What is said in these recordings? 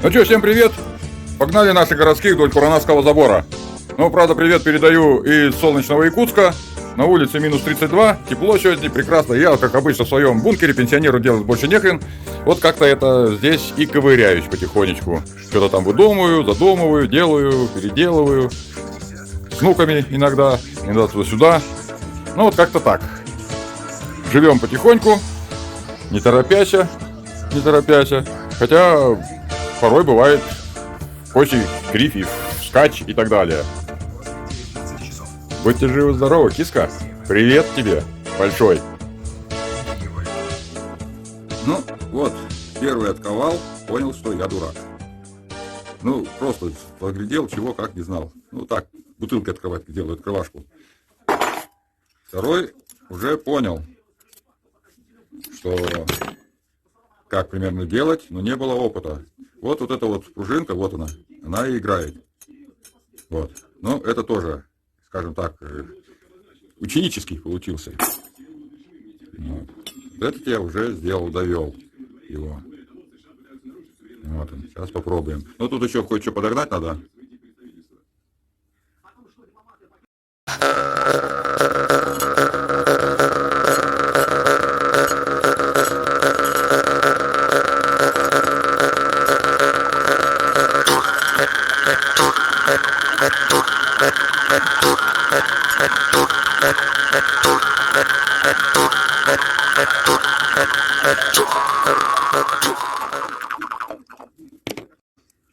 Ну что, всем привет! Погнали наших городских вдоль Куранавского забора. Ну, правда, привет передаю из солнечного Якутска. На улице минус 32, тепло сегодня, прекрасно. Я, как обычно, в своем бункере, пенсионеру делать больше нехрен. Вот как-то это здесь и ковыряюсь потихонечку. Что-то там выдумываю, задумываю, делаю, переделываю. С внуками иногда туда-сюда. Ну, вот как-то так. Живем потихоньку, не торопяся. Хотя порой бывает косий гриф и скач и так далее. Будьте живы-здоровы, киска. Привет тебе большой. Ну, вот, первый отковал, понял, что я дурак. Ну, просто поглядел, чего, как, не знал. Ну, так, бутылкой открывать, делаю открывашку. Второй уже понял, что как примерно делать, но не было опыта. Вот эта вот пружинка, вот она и играет. Вот. Ну, это тоже, скажем так, ученический получился. Вот. Этот я уже сделал, довел его. Вот он. Сейчас попробуем. Ну, тут еще кое-что подогнать надо.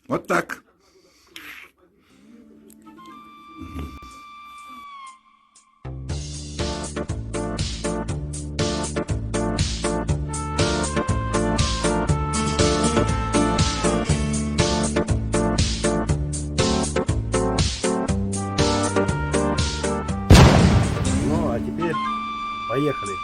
Вот так. Ну, а теперь поехали.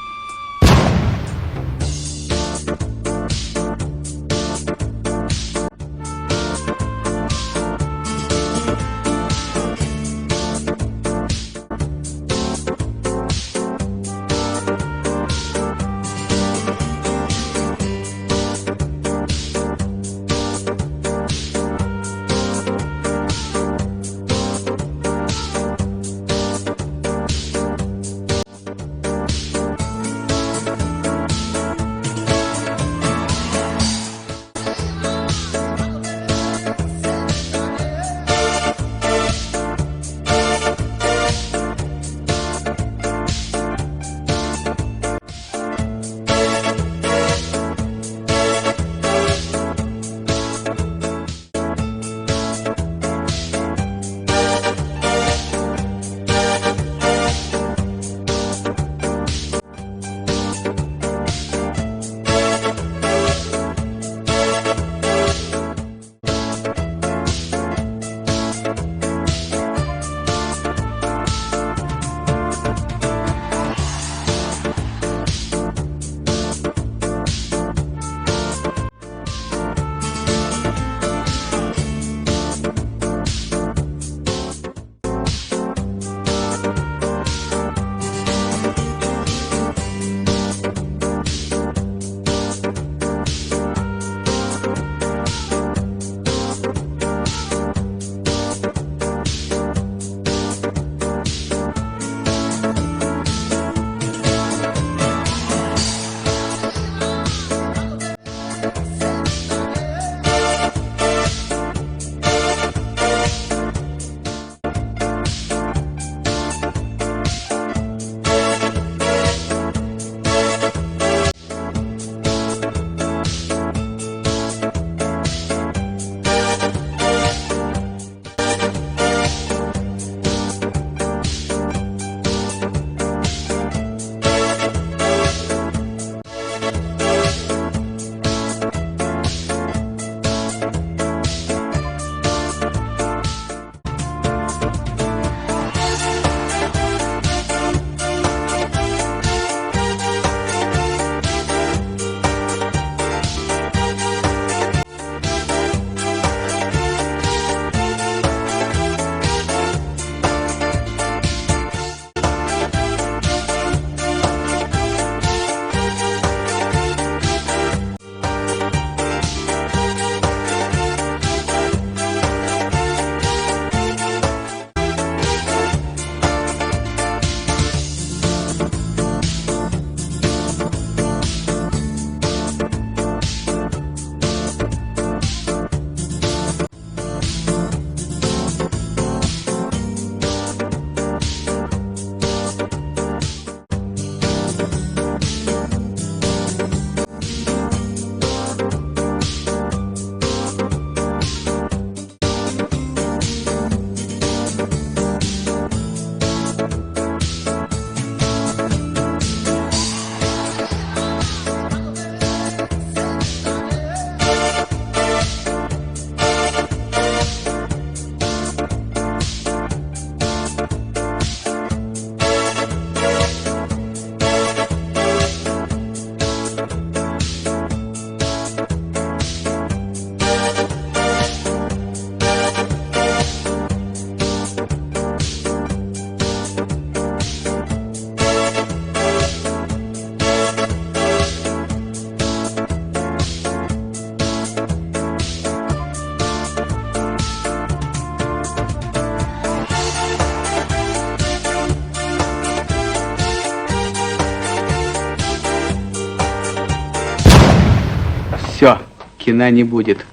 Все, кино не будет.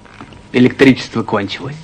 Электричество кончилось.